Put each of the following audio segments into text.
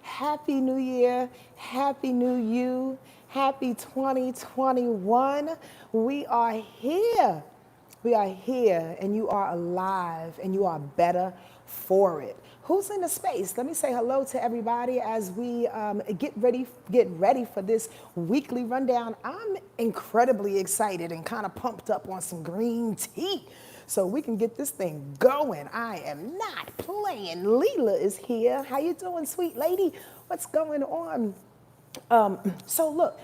Happy New Year, Happy New You, Happy 2021. We are here. We are here, and you are alive, and you are better for it. Who's in the space? Let me say hello to everybody as we get ready for this weekly rundown. I'm incredibly excited and kind of pumped up on some green tea, so we can get this thing going. I am not playing. Leela is here. How you doing, sweet lady? What's going on? So look,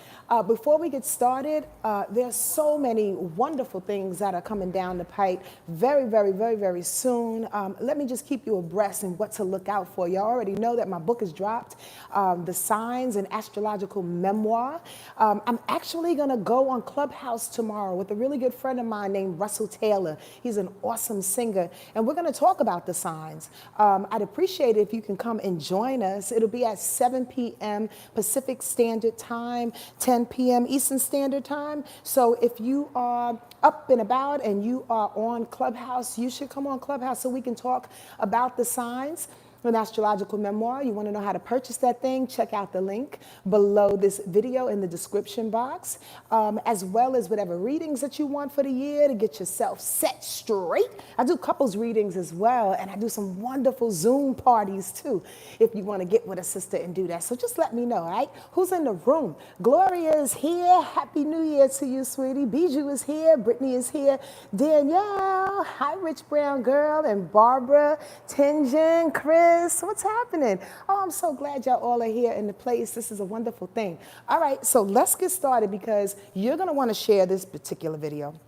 before we get started, there's so many wonderful things that are coming down the pipe very soon. Let me just keep you abreast in what to look out for. You already know that my book is dropped, The Signs, an Astrological Memoir. I'm actually going to go on Clubhouse tomorrow with a really good friend of mine named Russell Taylor. He's an awesome singer, and we're going to talk about the signs. I'd appreciate it if you can come and join us. It'll be at 7 p.m. Pacific Standard Time, 10 p.m. Eastern Standard Time. So if you are up and about and you are on Clubhouse, you should come on Clubhouse so we can talk about the signs. An astrological memoir. You want to know how to purchase that thing? Check out the link below this video in the description box, as well as whatever readings that you want for the year to get yourself set straight. I do couples readings as well, and I do some wonderful Zoom parties too, if you want to get with a sister and do that. So just let me know, all right? Who's in the room? Gloria is here. Happy New Year to you, sweetie. Bijou is here. Brittany is here. Danielle. Hi, Rich Brown Girl. And Barbara, Tinjin, Chris. What's happening? Oh, I'm so glad y'all all are here in the place. This is a wonderful thing. All right, so let's get started because you're going to want to share this particular video.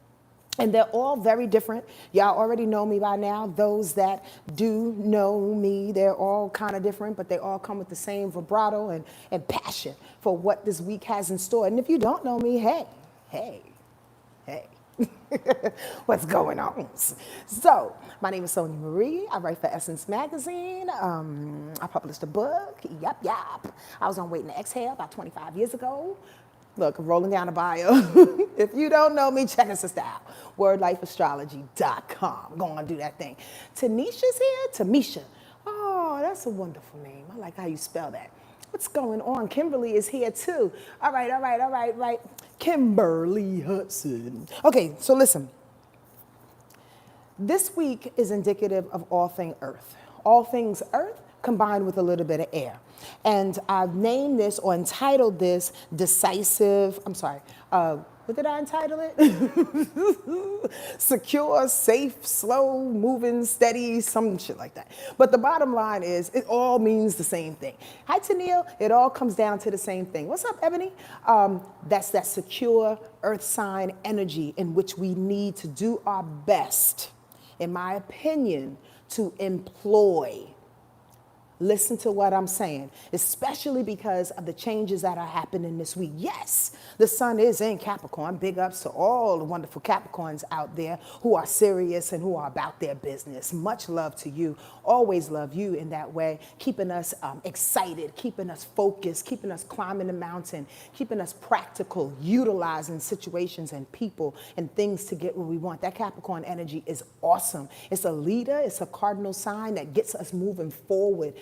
And they're all very different. Y'all already know me by now. Those that do know me, they're all kind of different, but they all come with the same vibrato and passion for what this week has in store. And if you don't know me, hey. What's going on? So, my name is Sonia Marie. I write for Essence Magazine. I published a book. Yup. I was on Waiting to Exhale about 25 years ago. Look, I'm rolling down the bio. If you don't know me, check us out. WordLifeAstrology.com. Go on and do that thing. Tanisha's here. Tamisha. Oh, that's a wonderful name. I like how you spell that. What's going on? Kimberly is here too. All right. Kimberly Hudson. Okay, so listen. This week is indicative of all things Earth. All things Earth combined with a little bit of air. And I've named this or entitled this what did I entitle it? Secure, safe, slow, moving, steady, some shit like that. But the bottom line is it all means the same thing. Hi, Tennille. It all comes down to the same thing. What's up, Ebony? That's that secure earth sign energy in which we need to do our best, in my opinion, to employ. Listen to what I'm saying, especially because of the changes that are happening this week. Yes, the sun is in Capricorn. Big ups to all the wonderful Capricorns out there who are serious and who are about their business. Much love to you. Always love you in that way, keeping us excited, keeping us focused, keeping us climbing the mountain, keeping us practical, utilizing situations and people and things to get where we want. That Capricorn energy is awesome. It's a leader. It's a cardinal sign that gets us moving forward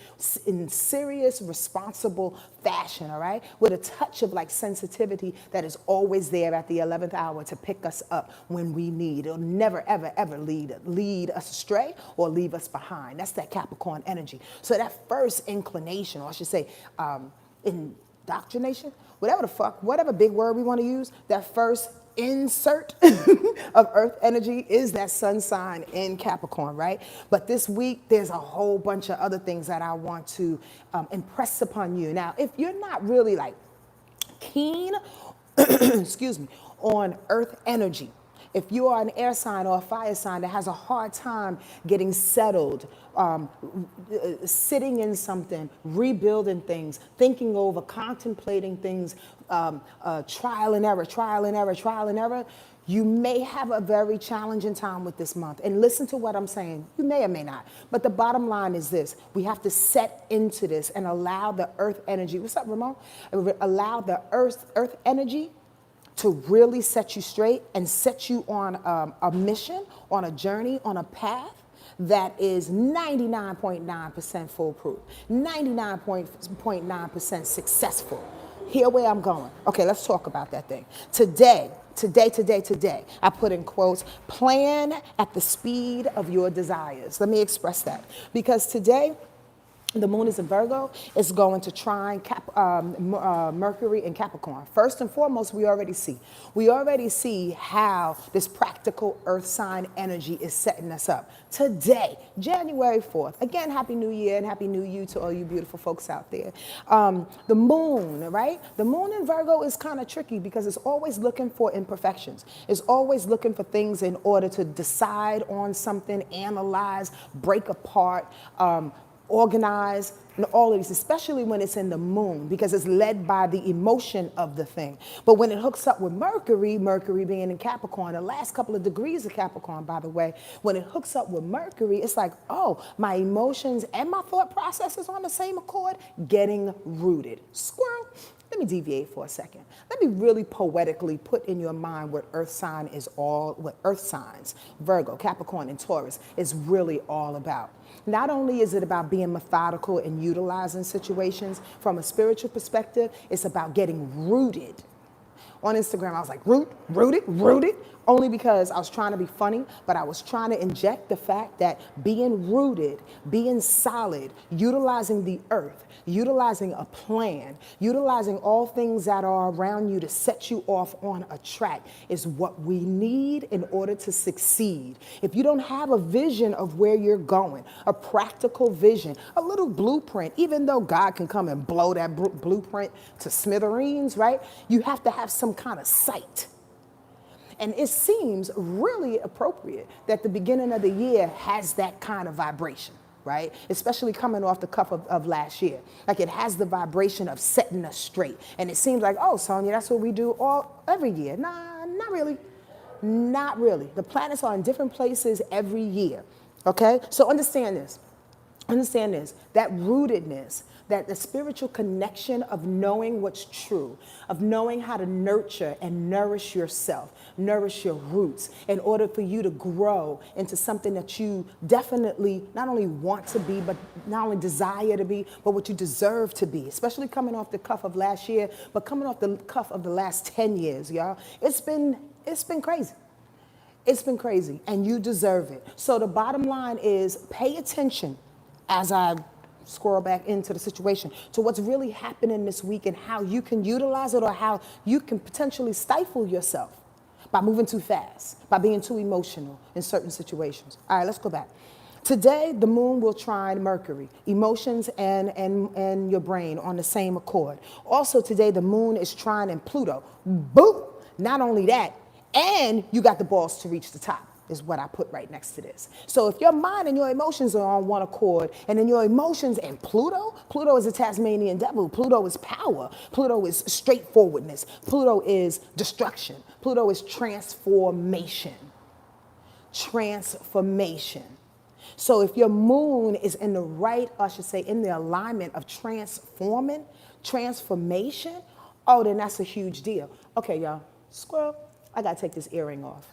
in serious, responsible fashion, all right? With a touch of like sensitivity that is always there at the 11th hour to pick us up when we need. It'll never, ever lead us astray or leave us behind. That's that Capricorn energy. So that first inclination, or I should say indoctrination, whatever big word we want to use, that first insert of earth energy is that sun sign in Capricorn, right? But this week, there's a whole bunch of other things that I want to impress upon you. Now, if you're not really like keen, excuse me, on earth energy, if you are an air sign or a fire sign that has a hard time getting settled, sitting in something, rebuilding things, thinking over, contemplating things, trial and error, you may have a very challenging time with this month. And listen to what I'm saying. You may or may not. But the bottom line is this. We have to set into this and allow the earth energy. What's up, Ramon? Allow the earth energy to really set you straight and set you on a mission, on a journey, on a path that is 99.9% foolproof, 99.9% successful. Here where I'm going. Okay, let's talk about that thing. Today, I put in quotes, plan at the speed of your desires. Let me express that. Because today, the moon is in Virgo. It's going to trine Mercury in Capricorn. First and foremost, we already see how this practical earth sign energy is setting us up. Today, January 4th. Again, Happy New Year and Happy New You to all you beautiful folks out there. The moon, right? The moon in Virgo is kind of tricky because it's always looking for imperfections. It's always looking for things in order to decide on something, analyze, break apart, organize, and all of these, especially when it's in the moon, because it's led by the emotion of the thing. But when it hooks up with Mercury, Mercury being in Capricorn, the last couple of degrees of Capricorn, by the way, when it hooks up with Mercury, it's like, oh, my emotions and my thought processes on the same accord, getting rooted. Squirrel. Let me deviate for a second. Let me really poetically put in your mind what earth signs, Virgo, Capricorn, and Taurus is really all about. Not only is it about being methodical and utilizing situations from a spiritual perspective, it's about getting rooted. On Instagram, I was like, rooted, only because I was trying to be funny, but I was trying to inject the fact that being rooted, being solid, utilizing the earth, utilizing a plan, utilizing all things that are around you to set you off on a track is what we need in order to succeed. If you don't have a vision of where you're going, a practical vision, a little blueprint, even though God can come and blow that blueprint to smithereens, right? You have to have some kind of sight. And it seems really appropriate that the beginning of the year has that kind of vibration, right? Especially coming off the cuff of last year. Like it has the vibration of setting us straight. And it seems like, oh, Sonia, that's what we do every year. Nah, not really. Not really. The planets are in different places every year, okay? So understand this, that rootedness, that the spiritual connection of knowing what's true, of knowing how to nurture and nourish yourself, nourish your roots in order for you to grow into something that you definitely not only want to be, but not only desire to be, but what you deserve to be, especially coming off the cuff of last year, but coming off the cuff of the last 10 years, y'all. It's been crazy. It's been crazy, and you deserve it. So the bottom line is pay attention as I squirrel back into the situation to what's really happening this week and how you can utilize it or how you can potentially stifle yourself by moving too fast, by being too emotional in certain situations. All right, let's go back. Today, the moon will trine Mercury, emotions and your brain on the same accord. Also today, the moon is trining Pluto. Boom! Not only that, and you got the balls to reach the top. Is what I put right next to this. So if your mind and your emotions are on one accord, and then your emotions and Pluto is a Tasmanian devil. Pluto is power. Pluto is straightforwardness. Pluto is destruction. Pluto is transformation. Transformation. So if your moon is in the right, I should say, in the alignment of transformation, oh, then that's a huge deal. Okay, y'all, squirrel, I gotta take this earring off,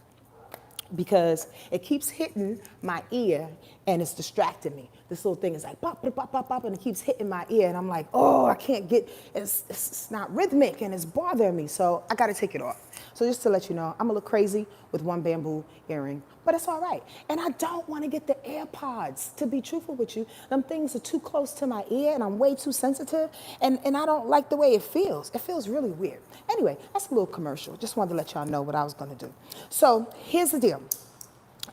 because it keeps hitting my ear and it's distracting me. This little thing is like pop, pop, pop, pop, pop, and it keeps hitting my ear, and I'm like, oh, I can't get, it's not rhythmic and it's bothering me, so I gotta take it off. So just to let you know, I'm a little crazy with one bamboo earring, but it's all right. And I don't wanna get the AirPods, to be truthful with you. Them things are too close to my ear and I'm way too sensitive, and I don't like the way it feels. It feels really weird. Anyway, that's a little commercial. Just wanted to let y'all know what I was gonna do. So here's the deal.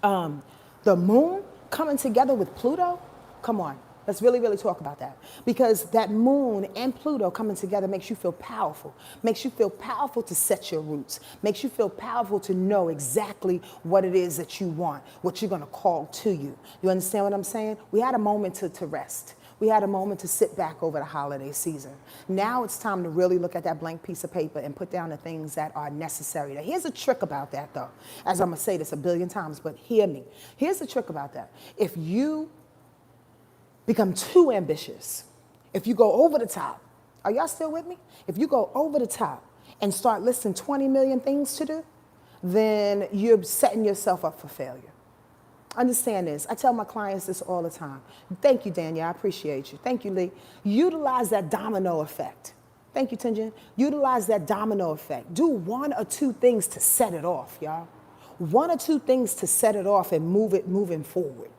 The moon coming together with Pluto, come on, let's really, really talk about that. Because that moon and Pluto coming together makes you feel powerful. Makes you feel powerful to set your roots. Makes you feel powerful to know exactly what it is that you want, what you're gonna call to you. You understand what I'm saying? We had a moment to rest. We had a moment to sit back over the holiday season. Now it's time to really look at that blank piece of paper and put down the things that are necessary. Now, here's a trick about that, though. As I'm going to say this a billion times, but hear me. Here's the trick about that. If you become too ambitious, if you go over the top, are y'all still with me? If you go over the top and start listing 20 million things to do, then you're setting yourself up for failure. Understand this. I tell my clients this all the time. Thank you, Danielle. I appreciate you. Thank you, Lee. Utilize that domino effect. Thank you, Tinjin. Utilize that domino effect. Do one or two things to set it off, y'all. One or two things to set it off and move it moving forward.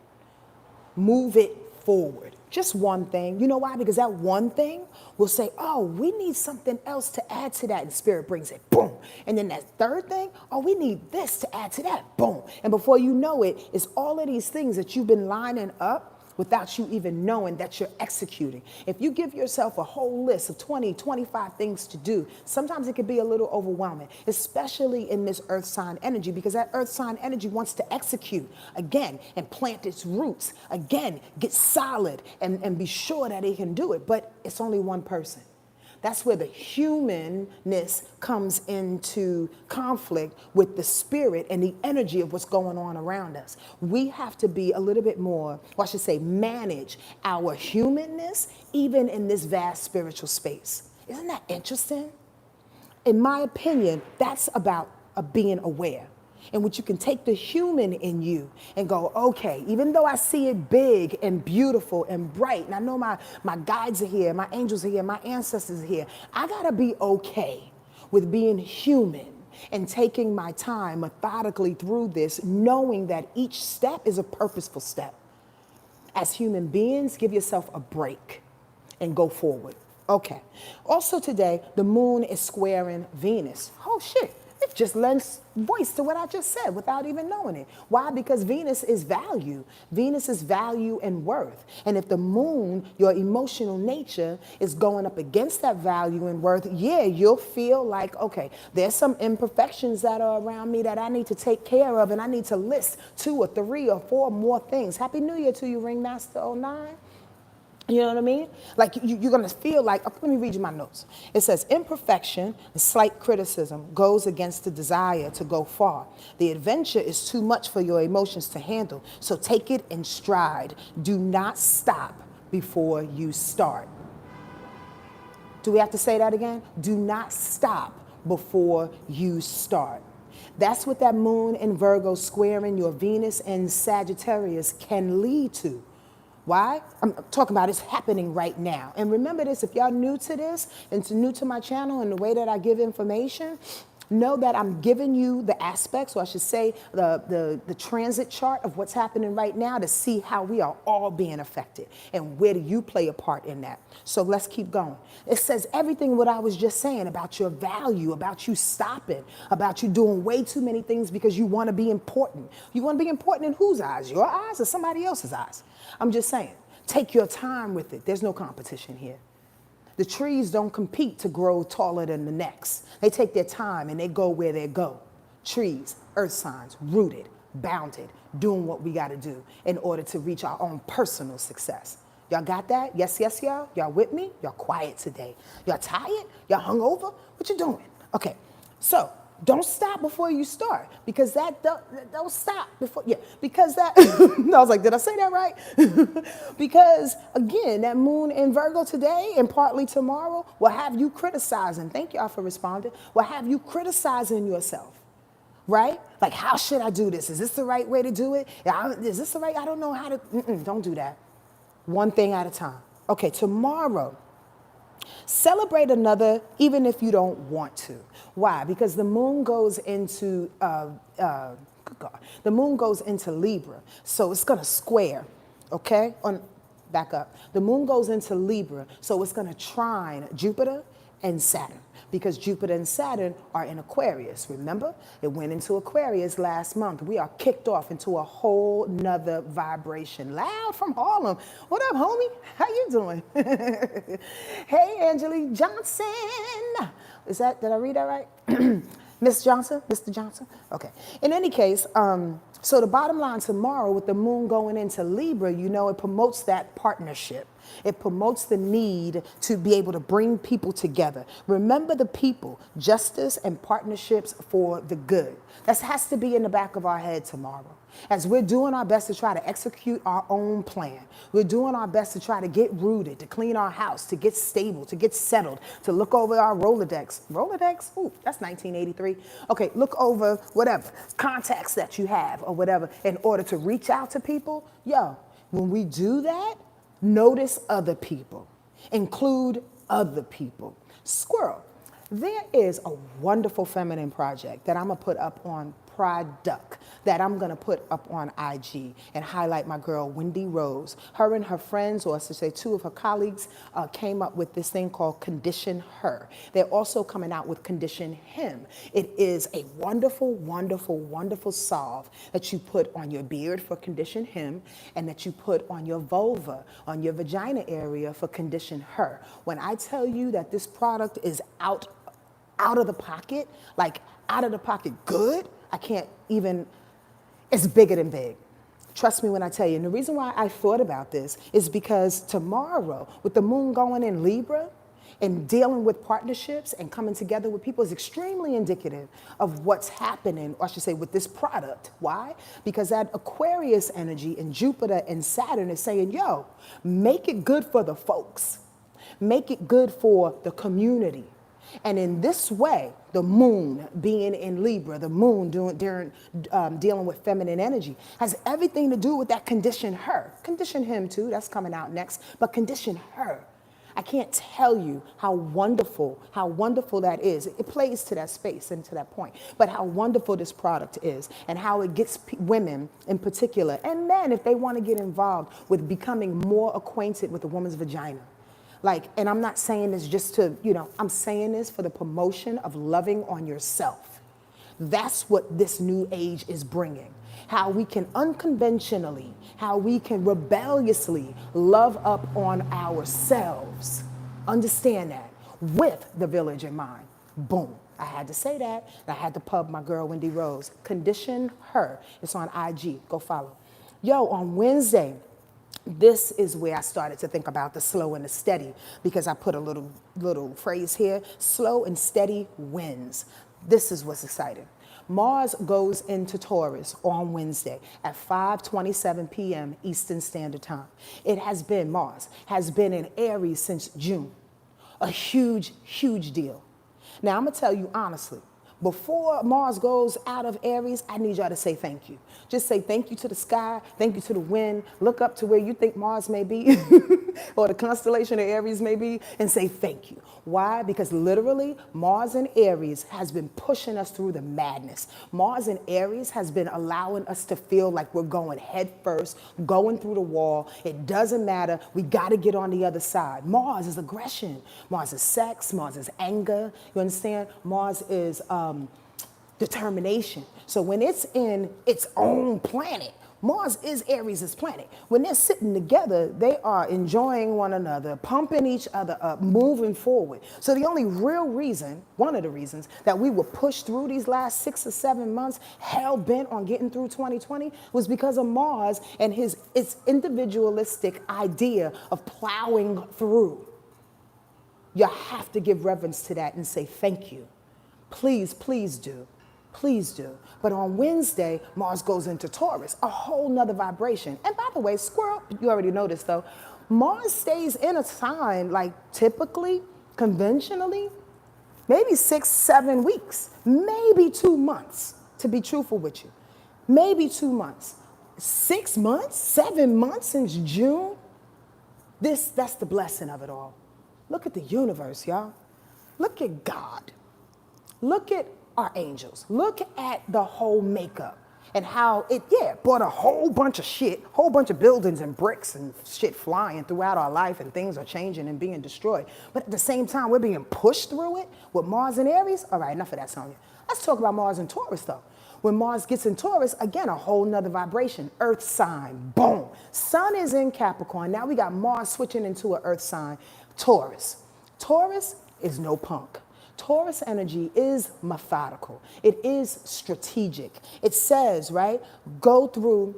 Move it forward. Just one thing. You know why? Because that one thing will say, oh, we need something else to add to that. And Spirit brings it, boom. And then that third thing, oh, we need this to add to that, boom. And before you know it, it's all of these things that you've been lining up without you even knowing that you're executing. If you give yourself a whole list of 20, 25 things to do, sometimes it can be a little overwhelming, especially in this earth sign energy, because that earth sign energy wants to execute again and plant its roots again, get solid and be sure that it can do it. But it's only one person. That's where the humanness comes into conflict with the spirit and the energy of what's going on around us. We have to be a little bit more, or I should say, manage our humanness even in this vast spiritual space. Isn't that interesting? In my opinion, that's about being aware. In which you can take the human in you and go, okay, even though I see it big and beautiful and bright, and I know my guides are here, my angels are here, my ancestors are here, I gotta be okay with being human and taking my time methodically through this, knowing that each step is a purposeful step. As human beings, give yourself a break and go forward. Okay. Also today, the moon is squaring Venus. Oh shit. It just lends voice to what I just said without even knowing it. Why? Because Venus is value. Venus is value and worth. And if the moon, your emotional nature, is going up against that value and worth, yeah, you'll feel like, okay, there's some imperfections that are around me that I need to take care of, and I need to list 2 or 3 or 4 more things. Happy New Year to you, Ringmaster 09. You know what I mean? Like you're going to feel like, let me read you my notes. It says, imperfection and slight criticism goes against the desire to go far. The adventure is too much for your emotions to handle, so take it in stride. Do not stop before you start. Do we have to say that again? Do not stop before you start. That's what that moon in Virgo squaring your Venus and Sagittarius can lead to. Why? I'm talking about it's happening right now. And remember this, if y'all new to this and new to my channel and the way that I give information, know that I'm giving you the aspects, or I should say the transit chart of what's happening right now to see how we are all being affected and where do you play a part in that. So let's keep going. It says everything what I was just saying about your value, about you stopping, about you doing way too many things because you want to be important. You want to be important in whose eyes? Your eyes or somebody else's eyes? I'm just saying, take your time with it. There's no competition here. The trees don't compete to grow taller than the next. They take their time and they go where they go. Trees, earth signs, rooted, bounded, doing what we got to do in order to reach our own personal success. Y'all got that? Yes, yes, y'all? Y'all with me? Y'all quiet today. Y'all tired? Y'all hungover? What you doing? Okay, so don't stop before you start, because don't stop before, because that, I was like, did I say that right? Because again, that moon in Virgo today and partly tomorrow will have you criticizing, thank y'all for responding, will have you criticizing yourself, right? Like, how should I do this? Is this the right way to do it? Is this the right, I don't know how to, don't do that. One thing at a time. Okay, tomorrow, celebrate another, even if you don't want to. Why? Because the moon goes into, the moon goes into Libra. So it's going to square, okay? Back up. The moon goes into Libra, so it's going to trine Jupiter and Saturn, because Jupiter and Saturn are in Aquarius. Remember? It went into Aquarius last month. We are kicked off into a whole nother vibration. Loud from Harlem. What up, homie? How you doing? Hey, Angelique Johnson. Did I read that right? Miss Johnson? Mr. Johnson? Okay. In any case, so the bottom line tomorrow with the moon going into Libra, you know, it promotes that partnership. It promotes the need to be able to bring people together. Remember the people, justice and partnerships for the good. That has to be in the back of our head tomorrow. As we're doing our best to try to execute our own plan, we're doing our best to try to get rooted, to clean our house, to get stable, to get settled, to look over our Rolodex. Rolodex? Ooh, that's 1983. Okay, look over whatever, contacts that you have or whatever in order to reach out to people. Yo, when we do that, notice other people, include other people. Squirrel, there is a wonderful feminine project that I'm gonna put up on product that I'm gonna put up on IG and highlight my girl, Wendy Rose. Her and her friends, or I should say two of her colleagues, came up with this thing called Condition Her. They're also coming out with Condition Him. It is a wonderful, wonderful, wonderful salve that you put on your beard for Condition Him and that you put on your vulva, on your vagina area for Condition Her. When I tell you that this product is out of the pocket, like out of the pocket good, I can't even, it's bigger than big. Trust me when I tell you. And the reason why I thought about this is because tomorrow, with the moon going in Libra and dealing with partnerships and coming together with people is extremely indicative of what's happening, or I should say with this product. Why? Because that Aquarius energy and Jupiter and Saturn is saying, yo, make it good for the folks. Make it good for the community. And in this way, the moon being in Libra, the moon dealing with feminine energy, has everything to do with that Condition Her. Condition Him too, that's coming out next, but Condition Her. I can't tell you how wonderful that is. It plays to that space and to that point, but how wonderful this product is and how it gets women in particular, and men if they want to get involved with becoming more acquainted with a woman's vagina. Like, and I'm not saying this just to, I'm saying this for the promotion of loving on yourself. That's what this new age is bringing. How we can unconventionally, how we can rebelliously love up on ourselves. Understand that, with the village in mind. Boom. I had to say that. I had to pub my girl, Wendy Rose. Condition Her. It's on IG. Go follow. Yo, on Wednesday, this is where I started to think about the slow and the steady, because I put a little phrase here, slow and steady wins. This is what's exciting. Mars goes into Taurus on Wednesday at 5:27 p.m. Eastern Standard Time. Mars has been in Aries since June. A huge, huge deal. Now, I'm gonna tell you honestly, before Mars goes out of Aries, I need y'all to say thank you. Just say thank you to the sky, thank you to the wind, look up to where you think Mars may be, or the constellation of Aries may be, and say thank you. Why? Because literally, Mars in Aries has been pushing us through the madness. Mars in Aries has been allowing us to feel like we're going head first, going through the wall. It doesn't matter. We got to get on the other side. Mars is aggression. Mars is sex. Mars is anger. You understand? Mars is determination. So when it's in its own planet, Mars is Aries' planet. When they're sitting together, they are enjoying one another, pumping each other up, moving forward. So the only real reason, one of the reasons, that we were pushed through these last 6 or 7 months, hell-bent on getting through 2020, was because of Mars and its individualistic idea of plowing through. You have to give reverence to that and say thank you. Please, please do. Please do. But on Wednesday, Mars goes into Taurus, a whole nother vibration. And by the way, squirrel, you already noticed though, Mars stays in a sign like typically, conventionally, maybe 6, 7 weeks, maybe 2 months, to be truthful with you. Maybe 2 months. 6 months, 7 months since June. That's the blessing of it all. Look at the universe, y'all. Look at God. Look at our angels. Look at the whole makeup and how it, brought a whole bunch of shit, whole bunch of buildings and bricks and shit flying throughout our life, and things are changing and being destroyed. But at the same time, we're being pushed through it with Mars and Aries. All right, enough of that, Sonya. Let's talk about Mars and Taurus, though. When Mars gets in Taurus, again, a whole nother vibration. Earth sign, boom. Sun is in Capricorn. Now we got Mars switching into an earth sign, Taurus. Taurus is no punk. Taurus energy is methodical. It is strategic. It says, right, go through,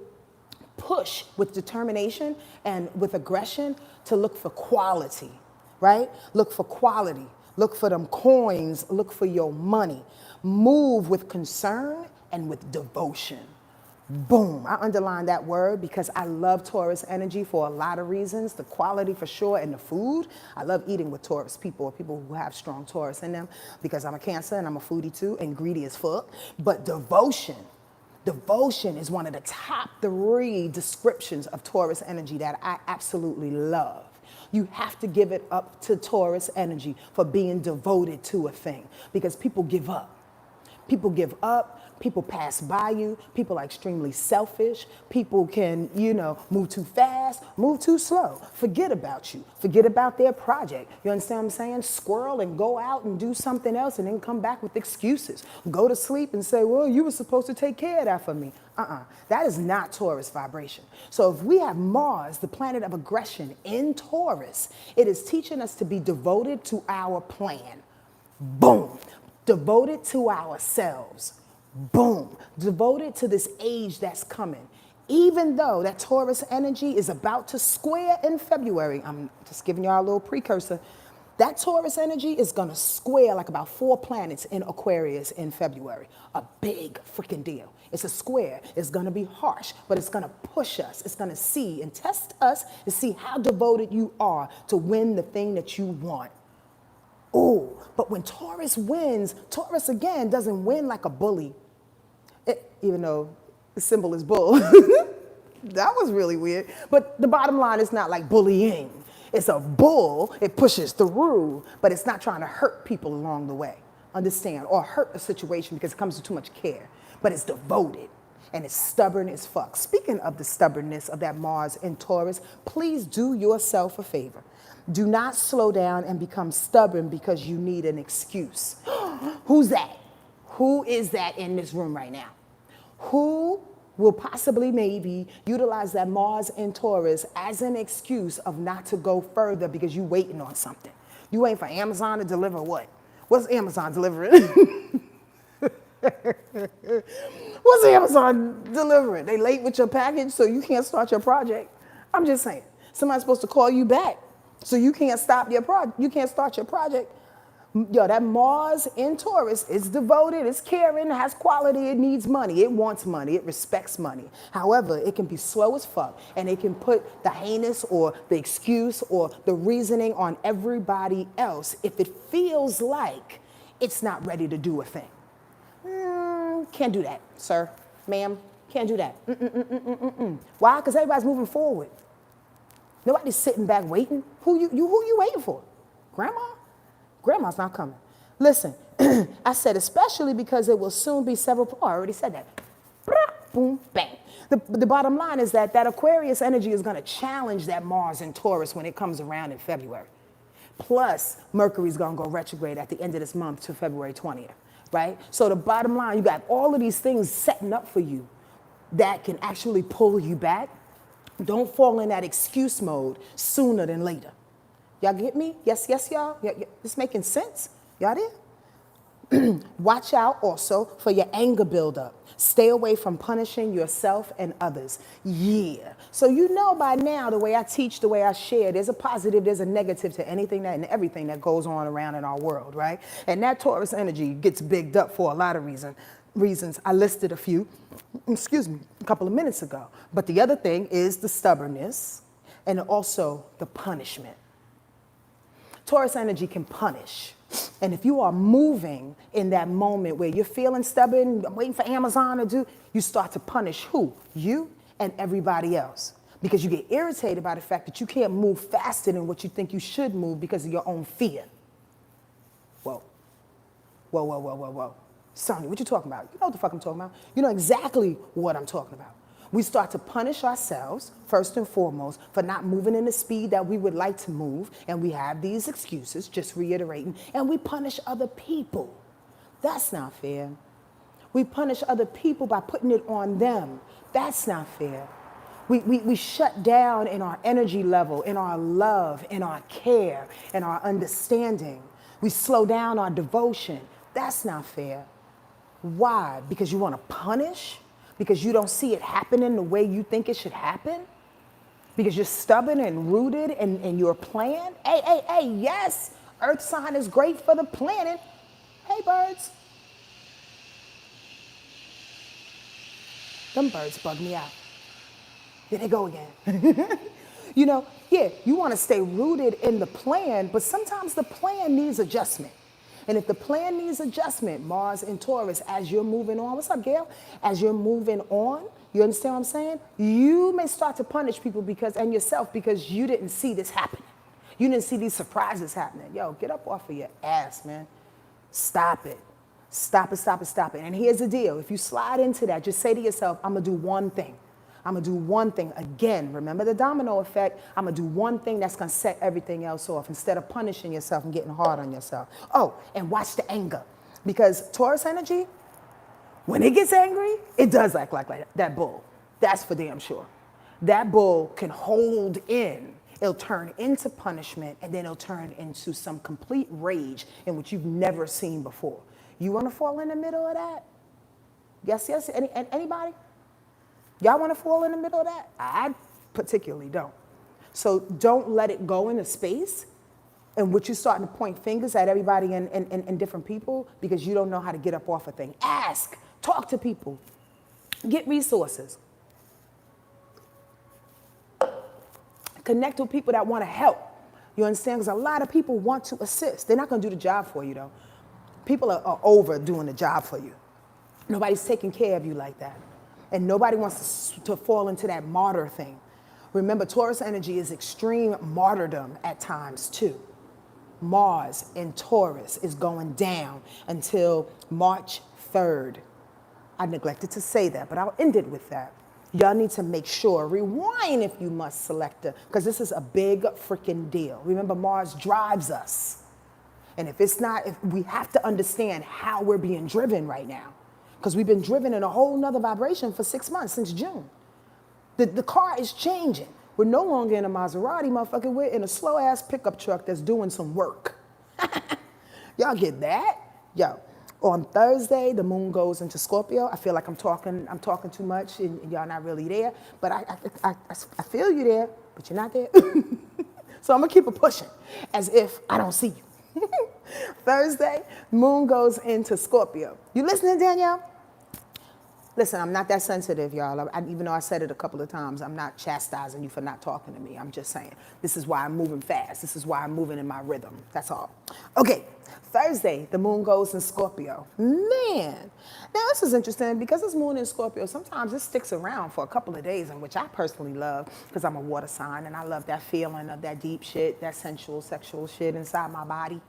push with determination and with aggression to look for quality, right? Look for quality. Look for them coins. Look for your money. Move with concern and with devotion. Boom. I underlined that word because I love Taurus energy for a lot of reasons. The quality for sure and the food. I love eating with Taurus people or people who have strong Taurus in them because I'm a Cancer and I'm a foodie too and greedy as fuck. But devotion. Devotion is one of the top 3 descriptions of Taurus energy that I absolutely love. You have to give it up to Taurus energy for being devoted to a thing because people give up. People give up, people pass by you, people are extremely selfish, people can, move too fast, move too slow, forget about you, forget about their project. You understand what I'm saying? Squirrel and go out and do something else and then come back with excuses. Go to sleep and say, well, you were supposed to take care of that for me. That is not Taurus vibration. So if we have Mars, the planet of aggression, in Taurus, it is teaching us to be devoted to our plan. Boom. Devoted to ourselves. Boom. Devoted to this age that's coming. Even though that Taurus energy is about to square in February, I'm just giving y'all a little precursor, that Taurus energy is going to square like about 4 planets in Aquarius in February. A big freaking deal. It's a square. It's going to be harsh, but it's going to push us. It's going to see and test us to see how devoted you are to win the thing that you want. Oh, but when Taurus wins, Taurus again doesn't win like a bully, even though the symbol is bull. That was really weird. But the bottom line is not like bullying. It's a bull, it pushes through, but it's not trying to hurt people along the way, understand, or hurt a situation because it comes with too much care. But it's devoted and it's stubborn as fuck. Speaking of the stubbornness of that Mars in Taurus, please do yourself a favor. Do not slow down and become stubborn because you need an excuse. Who's that? Who is that in this room right now? Who will possibly maybe utilize that Mars in Taurus as an excuse of not to go further because you waiting on something? You waiting for Amazon to deliver what? What's Amazon delivering? What's Amazon delivering? They late with your package so you can't start your project? I'm just saying. Somebody's supposed to call you back. So you can't stop your project. You can't start your project. Yo, that Mars in Taurus is devoted, it's caring, it has quality, it needs money, it wants money, it respects money. However, it can be slow as fuck and it can put the heinous or the excuse or the reasoning on everybody else if it feels like it's not ready to do a thing. Can't do that, sir, ma'am, can't do that. Why? Because everybody's moving forward. Nobody's sitting back waiting. Who you waiting for? Grandma? Grandma's not coming. Listen, I said especially because it will soon be several, I already said that. Boom, bang. The bottom line is that Aquarius energy is going to challenge that Mars and Taurus when it comes around in February. Plus, Mercury's going to go retrograde at the end of this month to February 20th, right? So the bottom line, you got all of these things setting up for you that can actually pull you back. Don't fall in that excuse mode sooner than later. Y'all get me? Yes, y'all? This making sense? Y'all there? Watch out also for your anger buildup. Stay away from punishing yourself and others. Yeah. So you know by now the way I teach, the way I share, there's a positive, there's a negative to anything that and everything that goes on around in our world, right? And that Taurus energy gets bigged up for a lot of reasons. I listed a few, a couple of minutes ago. But the other thing is the stubbornness and also the punishment. Taurus energy can punish. And if you are moving in that moment where you're feeling stubborn, I'm waiting for Amazon to do, you start to punish who? You and everybody else. Because you get irritated by the fact that you can't move faster than what you think you should move because of your own fear. Whoa. Sonny, what you talking about? You know what the fuck I'm talking about. You know exactly what I'm talking about. We start to punish ourselves, first and foremost, for not moving in the speed that we would like to move. And we have these excuses, just reiterating. And we punish other people. That's not fair. We punish other people by putting it on them. That's not fair. We shut down in our energy level, in our love, in our care, in our understanding. We slow down our devotion. That's not fair. Why? Because you want to punish? Because you don't see it happening the way you think it should happen? Because you're stubborn and rooted in your plan? Hey, yes, Earth sign is great for the planet. Hey, birds. Them birds bug me out. There they go again. Yeah, you want to stay rooted in the plan, but sometimes the plan needs adjustment. And if the plan needs adjustment, Mars in Taurus, as you're moving on, what's up, Gail? As you're moving on, you understand what I'm saying? You may start to punish people and yourself because you didn't see this happening. You didn't see these surprises happening. Yo, get up off of your ass, man. Stop it. Stop it, stop it, stop it. And here's the deal. If you slide into that, just say to yourself, I'm going to do one thing. I'm going to do one thing. Again, remember the domino effect. I'm going to do one thing that's going to set everything else off instead of punishing yourself and getting hard on yourself. Oh, and watch the anger. Because Taurus energy, when it gets angry, it does act like that bull. That's for damn sure. That bull can hold in. It'll turn into punishment, and then it'll turn into some complete rage in which you've never seen before. You want to fall in the middle of that? Yes, yes. Anybody? Y'all want to fall in the middle of that? I particularly don't. So don't let it go into space in which you're starting to point fingers at everybody and different people because you don't know how to get up off a thing. Ask, talk to people, get resources. Connect with people that want to help. You understand? Because a lot of people want to assist. They're not going to do the job for you, though. People are over doing the job for you. Nobody's taking care of you like that. And nobody wants to fall into that martyr thing. Remember, Taurus energy is extreme martyrdom at times, too. Mars in Taurus is going down until March 3rd. I neglected to say that, but I'll end it with that. Y'all need to make sure, rewind if you must, selector, because this is a big freaking deal. Remember, Mars drives us. And if we have to understand how we're being driven right now. Because we've been driven in a whole nother vibration for 6 months, since June. The car is changing. We're no longer in a Maserati, motherfucker. We're in a slow-ass pickup truck that's doing some work. Y'all get that? Yo, on Thursday, the moon goes into Scorpio. I feel like I'm talking too much, and y'all not really there. But I feel you there, but you're not there. So I'm going to keep it pushing, as if I don't see you. Thursday, moon goes into Scorpio. You listening, Danielle? Listen, I'm not that sensitive, y'all. Even though I said it a couple of times, I'm not chastising you for not talking to me. I'm just saying, this is why I'm moving fast. This is why I'm moving in my rhythm. That's all. Okay, Thursday, the moon goes in Scorpio. Man, now this is interesting because this moon in Scorpio, sometimes it sticks around for a couple of days, and which I personally love because I'm a water sign, and I love that feeling of that deep shit, that sensual, sexual shit inside my body.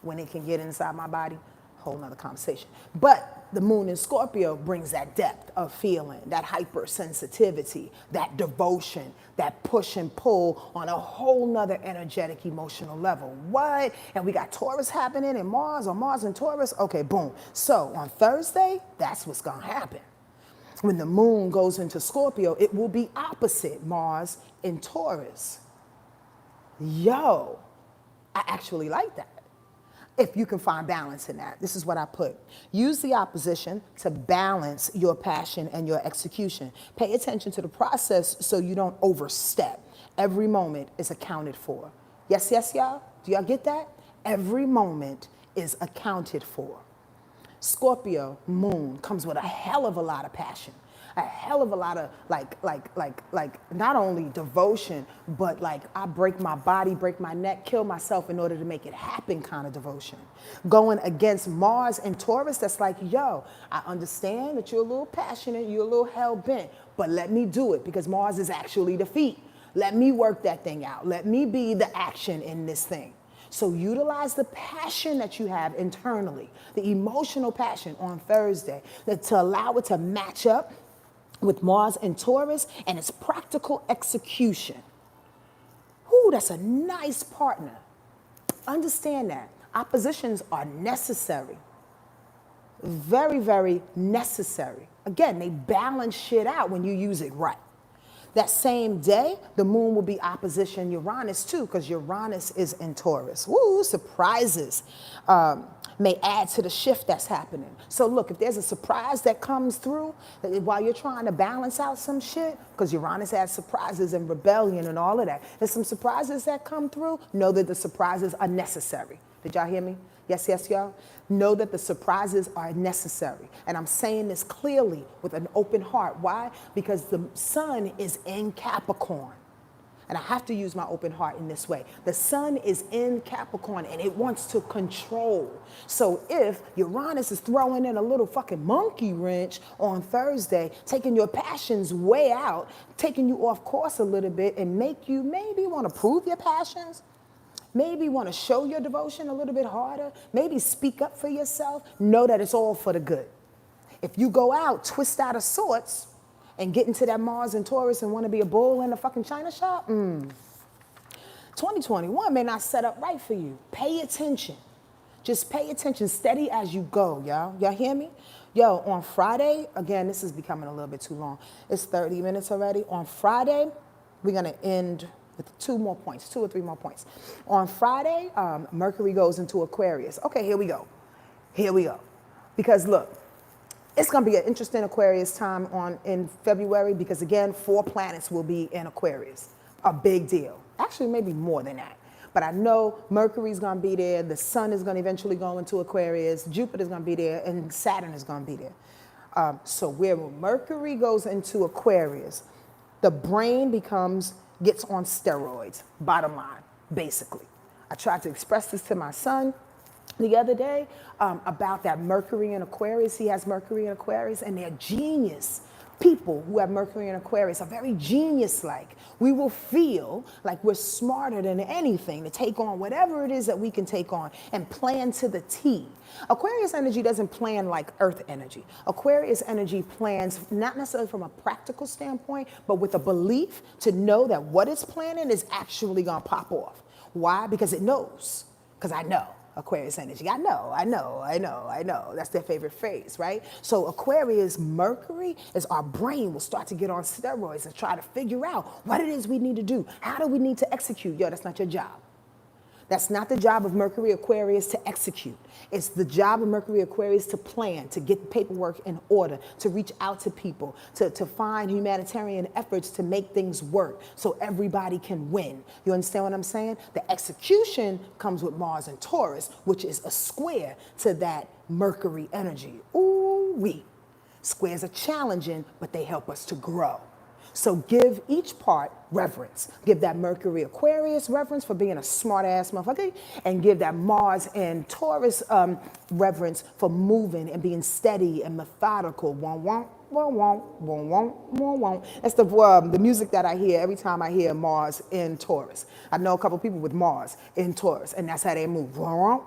When it can get inside my body, whole nother conversation. But the moon in Scorpio brings that depth of feeling, that hypersensitivity, that devotion, that push and pull on a whole nother energetic, emotional level. What? And we got Taurus happening and Mars, or Mars and Taurus. Okay, boom. So on Thursday, that's what's gonna happen. When the moon goes into Scorpio, it will be opposite Mars in Taurus. Yo, I actually like that. If you can find balance in that. This is what I put. Use the opposition to balance your passion and your execution. Pay attention to the process so you don't overstep. Every moment is accounted for. Yes, yes, y'all? Do y'all get that? Every moment is accounted for. Scorpio moon comes with a hell of a lot of passion. A hell of a lot of like not only devotion, but like I break my body, break my neck, kill myself in order to make it happen kind of devotion. Going against Mars and Taurus, that's like, yo, I understand that you're a little passionate, you're a little hell-bent, but let me do it because Mars is actually the feet. Let me work that thing out. Let me be the action in this thing. So utilize the passion that you have internally, the emotional passion on Thursday, to allow it to match up with Mars and Taurus and its practical execution. Ooh, that's a nice partner. Understand that. Oppositions are necessary. Very, very necessary. Again, they balance shit out when you use it right. That same day, the moon will be opposition Uranus too, because Uranus is in Taurus. Woo, surprises may add to the shift that's happening. So look, if there's a surprise that comes through while you're trying to balance out some shit, because Uranus has surprises and rebellion and all of that, there's some surprises that come through, know that the surprises are necessary. Did y'all hear me? Yes, yes, y'all. Know that the surprises are necessary. And I'm saying this clearly with an open heart. Why? Because the sun is in Capricorn. And I have to use my open heart in this way. The sun is in Capricorn and it wants to control. So if Uranus is throwing in a little fucking monkey wrench on Thursday, taking your passions way out, taking you off course a little bit and make you maybe want to prove your passions, maybe want to show your devotion a little bit harder, maybe speak up for yourself, know that it's all for the good. If you go out, twist out of sorts, and get into that Mars and Taurus and want to be a bull in a fucking China shop, 2021 may not set up right for you. Pay attention. Just pay attention, steady as you go, y'all. Y'all hear me? Yo, on Friday, again, this is becoming a little bit too long. It's 30 minutes already. On Friday, we're going to end with 2 or 3 more points. On Friday, Mercury goes into Aquarius. Okay, here we go. Here we go. Because look, it's going to be an interesting Aquarius time in February because, again, 4 planets will be in Aquarius. A big deal. Actually, maybe more than that. But I know Mercury's going to be there. The sun is going to eventually go into Aquarius. Jupiter's going to be there. And Saturn is going to be there. So where Mercury goes into Aquarius, the brain gets on steroids, bottom line, basically. I tried to express this to my son the other day about that Mercury in Aquarius. He has Mercury in Aquarius, and they're genius. People who have Mercury in Aquarius are very genius-like. We will feel like we're smarter than anything to take on whatever it is that we can take on and plan to the T. Aquarius energy doesn't plan like Earth energy. Aquarius energy plans not necessarily from a practical standpoint, but with a belief to know that what it's planning is actually going to pop off. Why? Because it knows. Because I know. Aquarius energy. I know. That's their favorite phrase, right? So Aquarius, Mercury is our brain will start to get on steroids and try to figure out what it is we need to do. How do we need to execute? Yo, that's not your job. That's not the job of Mercury Aquarius to execute. It's the job of Mercury Aquarius to plan, to get the paperwork in order, to reach out to people, to find humanitarian efforts to make things work so everybody can win. You understand what I'm saying? The execution comes with Mars and Taurus, which is a square to that Mercury energy. Ooh-wee. Squares are challenging, but they help us to grow. So give each part reverence. Give that Mercury Aquarius reverence for being a smart ass motherfucker, and give that Mars and Taurus reverence for moving and being steady and methodical. That's the music that I hear every time I hear Mars in Taurus. I know a couple people with Mars in Taurus, and that's how they move. Like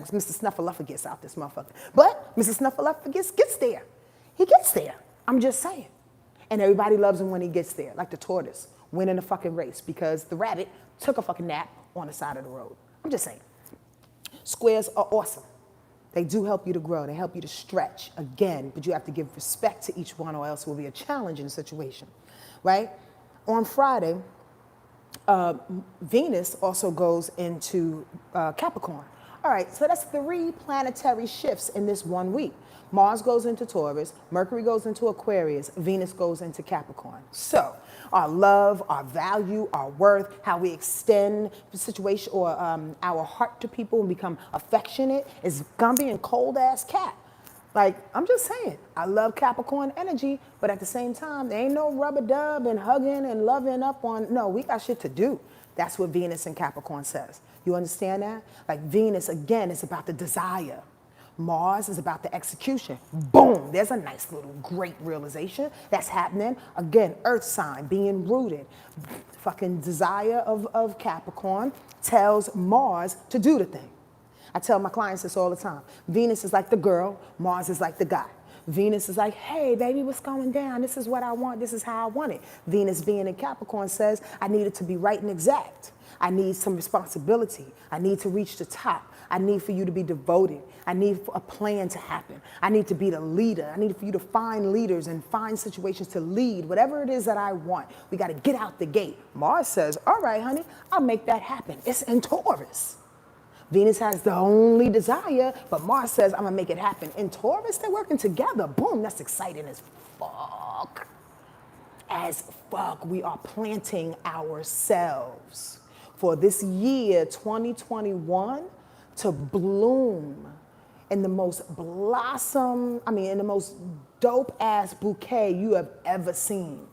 Mr. Snuffleupagus out this motherfucker. But Mr. Snuffleupagus gets there. He gets there. I'm just saying. And everybody loves him when he gets there, like the tortoise winning the fucking race because the rabbit took a fucking nap on the side of the road. I'm just saying. Squares are awesome. They do help you to grow. They help you to stretch, again, but you have to give respect to each one or else it will be a challenging situation, right? On Friday, Venus also goes into Capricorn. All right, so that's 3 planetary shifts in this 1 week. Mars goes into Taurus, Mercury goes into Aquarius, Venus goes into Capricorn. So our love, our value, our worth, how we extend the situation or our heart to people and become affectionate is gonna be in cold ass Cap. Like, I'm just saying, I love Capricorn energy, but at the same time, there ain't no rubber dub and hugging and loving up on, no, we got shit to do. That's what Venus and Capricorn says. You understand that? Like Venus, again, is about the desire. Mars is about the execution. Boom, there's a nice little great realization that's happening. Again, earth sign being rooted. Fucking desire of Capricorn tells Mars to do the thing. I tell my clients this all the time. Venus is like the girl, Mars is like the guy. Venus is like, hey, baby, what's going down? This is what I want. This is how I want it. Venus being in Capricorn says, I need it to be right and exact. I need some responsibility. I need to reach the top. I need for you to be devoted. I need a plan to happen. I need to be the leader. I need for you to find leaders and find situations to lead, whatever it is that I want. We got to get out the gate. Mars says, all right, honey, I'll make that happen. It's in Taurus. Venus has the only desire, but Mars says, I'm going to make it happen. In Taurus, they're working together. Boom, that's exciting as fuck. As fuck, we are planting ourselves. for this year, 2021, to bloom in the most in the most dope ass bouquet you have ever seen.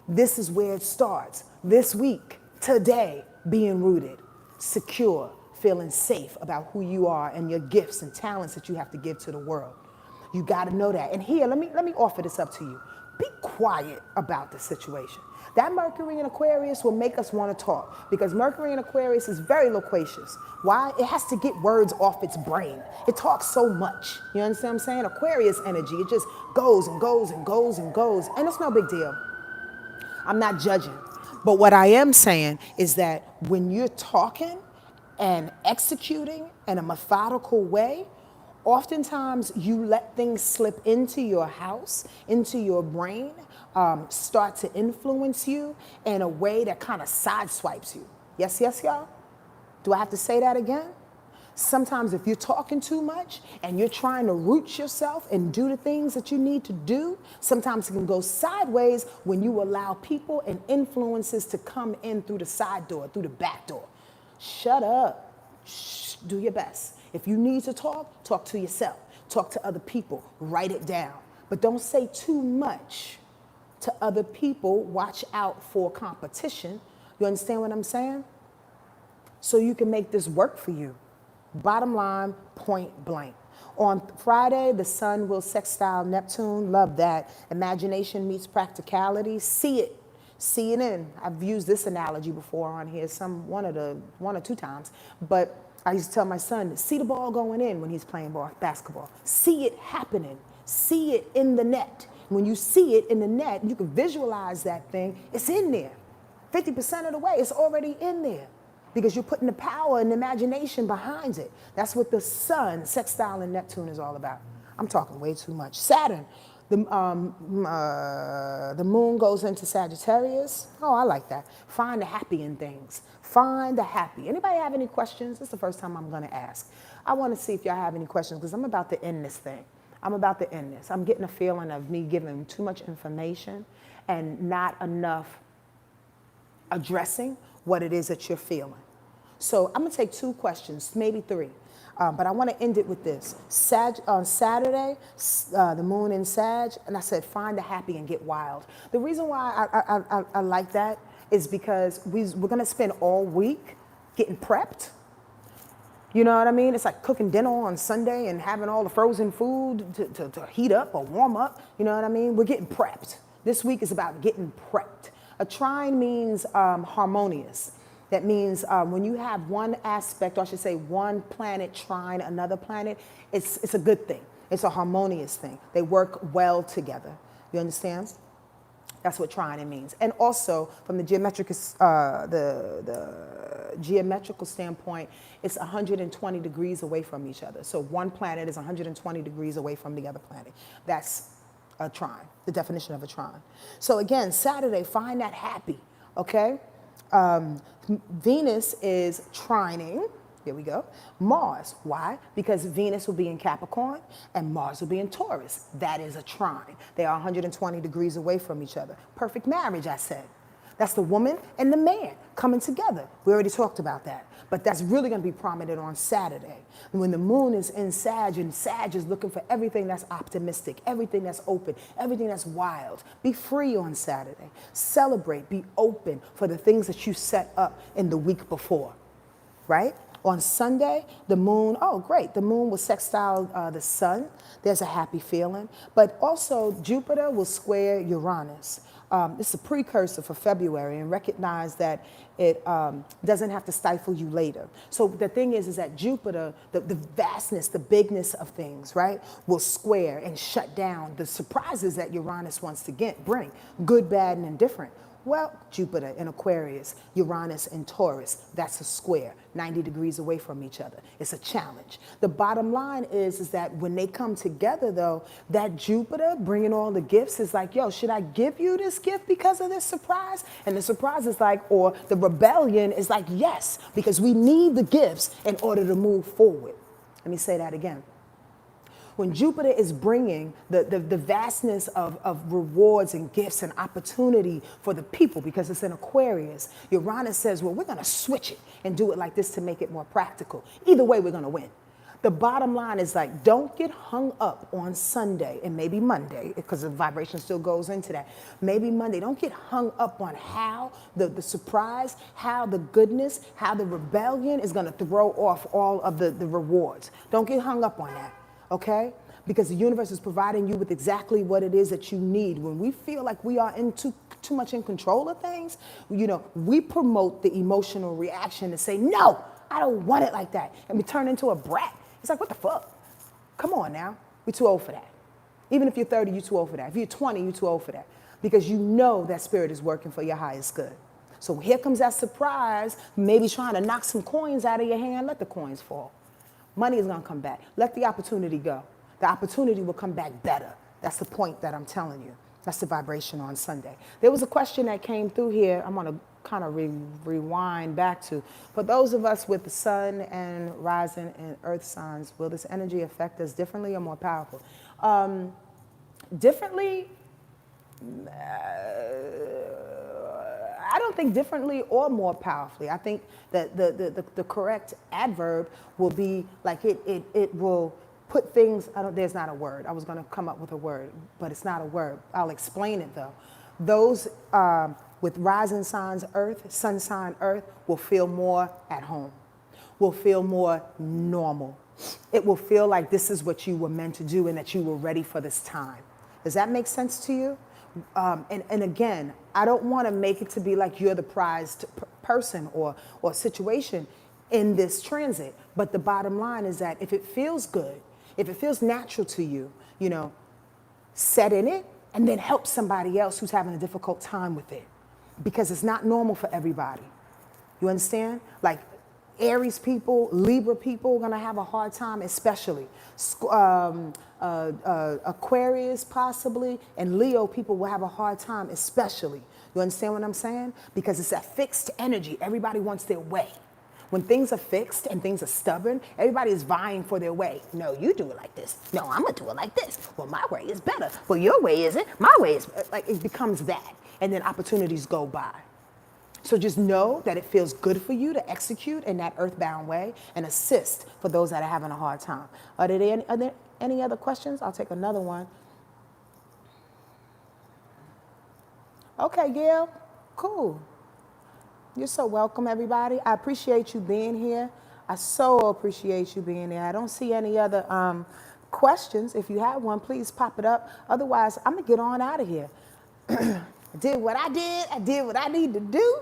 This is where it starts. This week, today, being rooted, secure, feeling safe about who you are and your gifts and talents that you have to give to the world. You got to know that. And here, let me offer this up to you. Be quiet about the situation. That Mercury in Aquarius will make us want to talk, because Mercury in Aquarius is very loquacious. Why? It has to get words off its brain. It talks so much. You understand what I'm saying? Aquarius energy, it just goes and goes and goes and goes. And it's no big deal. I'm not judging. But what I am saying is that when you're talking and executing in a methodical way, oftentimes you let things slip into your house, into your brain, start to influence you in a way that kind of sideswipes you. Yes, yes, y'all? Do I have to say that again? Sometimes if you're talking too much and you're trying to root yourself and do the things that you need to do, sometimes it can go sideways when you allow people and influences to come in through the side door, through the back door. Shut up. Shh, do your best. If you need to talk, talk to yourself. Talk to other people. Write it down. But don't say too much to other people. Watch out for competition. You understand what I'm saying? So you can make this work for you. Bottom line, point blank. On Friday, the sun will sextile Neptune. Love that. Imagination meets practicality. See it. See it in. I've used this analogy before on here, one or two times. But I used to tell my son, see the ball going in when he's playing basketball. See it happening. See it in the net. When you see it in the net, you can visualize that thing. It's in there. 50% of the way, it's already in there, because you're putting the power and imagination behind it. That's what the sun, sextile, and Neptune is all about. I'm talking way too much. Saturn, the moon goes into Sagittarius. Oh, I like that. Find the happy in things. Find the happy. Anybody have any questions? This is the first time I'm going to ask. I want to see if y'all have any questions, because I'm about to end this thing. I'm about to end this. I'm getting a feeling of me giving too much information and not enough addressing what it is that you're feeling. So I'm going to take 2 questions, maybe 3. But I want to end it with this. On Saturday, the moon in Sag, and I said, find the happy and get wild. The reason why I like that is because we're going to spend all week getting prepped. You know what I mean? It's like cooking dinner on Sunday and having all the frozen food to heat up or warm up. You know what I mean? We're getting prepped. This week is about getting prepped. A trine means harmonious. That means when you have one aspect, or I should say one planet trine another planet, it's a good thing. It's a harmonious thing. They work well together. You understand? That's what trining means. And also, from the geometrical standpoint, it's 120 degrees away from each other. So one planet is 120 degrees away from the other planet. That's a trine, the definition of a trine. So again, Saturday, find that happy, okay? Venus is trining. Here we go. Mars. Why? Because Venus will be in Capricorn and Mars will be in Taurus. That is a trine. They are 120 degrees away from each other. Perfect marriage, I said. That's the woman and the man coming together. We already talked about that. But that's really going to be prominent on Saturday. When the moon is in Sag, and Sag is looking for everything that's optimistic, everything that's open, everything that's wild. Be free on Saturday. Celebrate. Be open for the things that you set up in the week before. Right? On Sunday, the moon, oh great, the moon will sextile the sun. There's a happy feeling. But also Jupiter will square Uranus. It's a precursor for February, and recognize that it doesn't have to stifle you later. So the thing is that Jupiter, the vastness, the bigness of things, right, will square and shut down the surprises that Uranus wants to bring, good, bad, and indifferent. Well, Jupiter in Aquarius, Uranus in Taurus, that's a square, 90 degrees away from each other. It's a challenge. The bottom line is that when they come together, though, that Jupiter bringing all the gifts is like, yo, should I give you this gift because of this surprise? And the surprise is like, or the rebellion is like, yes, because we need the gifts in order to move forward. Let me say that again. When Jupiter is bringing the vastness of rewards and gifts and opportunity for the people, because it's in Aquarius, Uranus says, well, we're going to switch it and do it like this to make it more practical. Either way, we're going to win. The bottom line is like, don't get hung up on Sunday and maybe Monday, because the vibration still goes into that. Maybe Monday. Don't get hung up on how the surprise, how the goodness, how the rebellion is going to throw off all of the rewards. Don't get hung up on that, okay? Because the universe is providing you with exactly what it is that you need. When we feel like we are too much in control of things, you know, we promote the emotional reaction to say, no, I don't want it like that. And we turn into a brat. It's like, what the fuck? Come on now. We're too old for that. Even if you're 30, you're too old for that. If you're 20, you're too old for that. Because you know that spirit is working for your highest good. So here comes that surprise, maybe trying to knock some coins out of your hand. Let the coins fall. Money is going to come back. Let the opportunity go. The opportunity will come back better. That's the point that I'm telling you. That's the vibration on Sunday. There was a question that came through here. I'm going to kind of rewind back to. For those of us with the sun and rising and earth signs, will this energy affect us differently or more powerful? Differently, I don't think differently or more powerfully. I think that the correct adverb will be like it will put things, there's not a word. I was going to come up with a word, but it's not a word. I'll explain it though. Those with rising signs earth, sun sign earth, will feel more at home, will feel more normal. It will feel like this is what you were meant to do and that you were ready for this time. Does that make sense to you? And again, I don't want to make it to be like you're the prized person or situation in this transit. But the bottom line is that if it feels good, if it feels natural to you, you know, set in it and then help somebody else who's having a difficult time with it. Because it's not normal for everybody. You understand? Like Aries people, Libra people are going to have a hard time, especially. Aquarius possibly, and Leo people will have a hard time, especially. You understand what I'm saying? Because it's that fixed energy. Everybody wants their way. When things are fixed and things are stubborn, everybody is vying for their way. No, you do it like this. No, I'm going to do it like this. Well, my way is better. Well, your way isn't. My way is, like, it becomes that. And then opportunities go by. So just know that it feels good for you to execute in that earthbound way and assist for those that are having a hard time. Are there any other questions? I'll take another one. Okay, Gail. Cool. You're so welcome, everybody. I appreciate you being here. I so appreciate you being there. I don't see any other questions. If you have one, please pop it up. Otherwise, I'm going to get on out of here. I did what I did. I did what I need to do.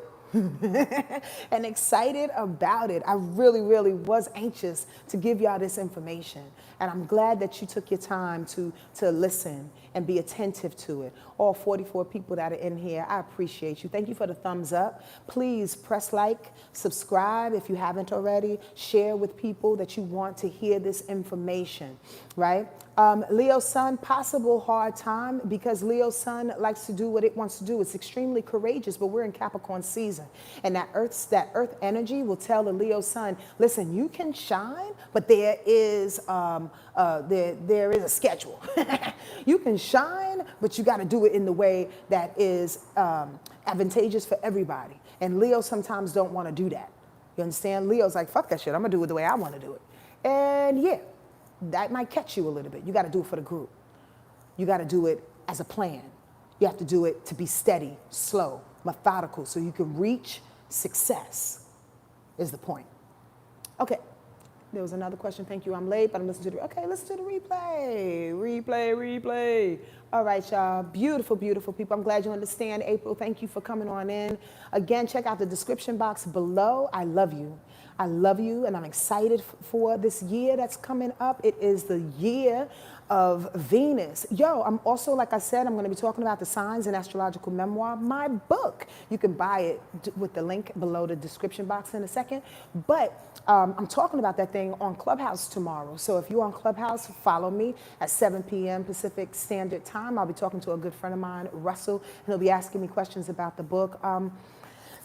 And excited about it. I really, really was anxious to give y'all this information. And I'm glad that you took your time to listen and be attentive to it. All 44 people that are in here, I appreciate you. Thank you for the thumbs up. Please press like, subscribe if you haven't already. Share with people that you want to hear this information, right? Leo sun, possible hard time because Leo sun likes to do what it wants to do. It's extremely courageous, but we're in Capricorn season. And that earth energy will tell the Leo sun, listen, you can shine, but there is a schedule. You can shine, but you got to do it in the way that is advantageous for everybody. And Leo sometimes don't want to do that. You understand? Leo's like, fuck that shit. I'm going to do it the way I want to do it. And yeah, that might catch you a little bit. You got to do it for the group. You got to do it as a plan. You have to do it to be steady, slow, methodical, so you can reach success is the point. Okay. There was another question. Thank you. I'm late, but I'm listening to listen to the replay. Replay. All right, y'all. Beautiful, beautiful people. I'm glad you understand. April, thank you for coming on in. Again, check out the description box below. I love you. I love you, and I'm excited for this year that's coming up. It is the year of Venus. Yo, I'm also, like I said, I'm going to be talking about the signs in astrological memoir, my book. You can buy it with the link below the description box in a second. But I'm talking about that thing on Clubhouse tomorrow. So if you're on Clubhouse, follow me at 7 p.m. Pacific Standard Time. I'll be talking to a good friend of mine, Russell, and he'll be asking me questions about the book.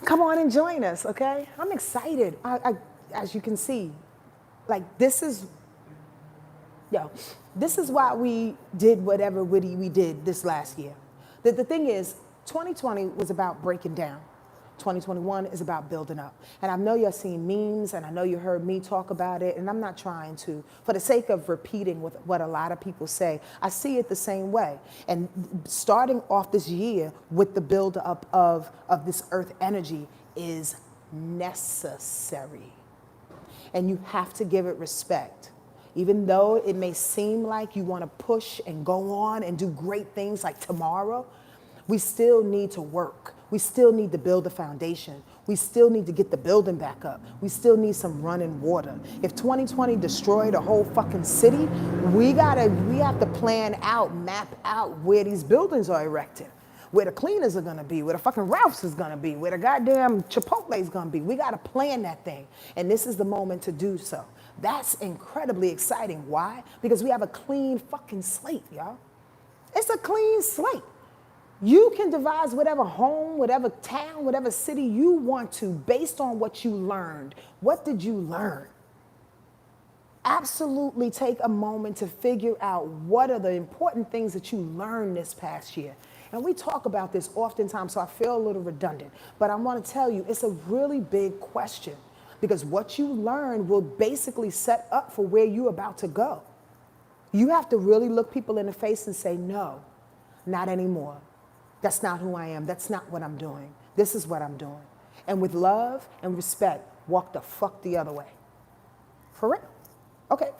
Come on and join us, okay? I'm excited. I, as you can see, like this is Yo, this is why we did whatever we did this last year. The thing is, 2020 was about breaking down. 2021 is about building up. And I know you're seeing memes, and I know you heard me talk about it, and I'm not trying to, for the sake of repeating what a lot of people say, I see it the same way. And starting off this year with the build up of this earth energy is necessary. And you have to give it respect. Even though it may seem like you want to push and go on and do great things like tomorrow, we still need to work. We still need to build a foundation. We still need to get the building back up. We still need some running water. If 2020 destroyed a whole fucking city, we have to plan out, map out where these buildings are erected, where the cleaners are gonna be, where the fucking Ralphs is gonna be, where the goddamn Chipotle is gonna be. We gotta plan that thing. And this is the moment to do so. That's incredibly exciting. Why? Because we have a clean fucking slate, y'all. It's a clean slate. You can devise whatever home, whatever town, whatever city you want to based on what you learned. What did you learn? Absolutely take a moment to figure out what are the important things that you learned this past year. And we talk about this oftentimes, so I feel a little redundant. But I want to tell you, it's a really big question, because what you learn will basically set up for where you're about to go. You have to really look people in the face and say, no, not anymore. That's not who I am. That's not what I'm doing. This is what I'm doing. And with love and respect, walk the fuck the other way. For real. Okay.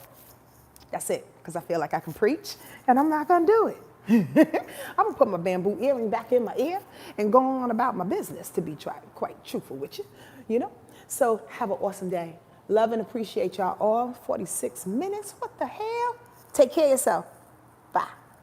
That's it. Because I feel like I can preach, and I'm not going to do it. I'm going to put my bamboo earring back in my ear and go on about my business, to be quite truthful with you. You know? So have an awesome day. Love and appreciate y'all all. 46 minutes. What the hell? Take care of yourself. Bye.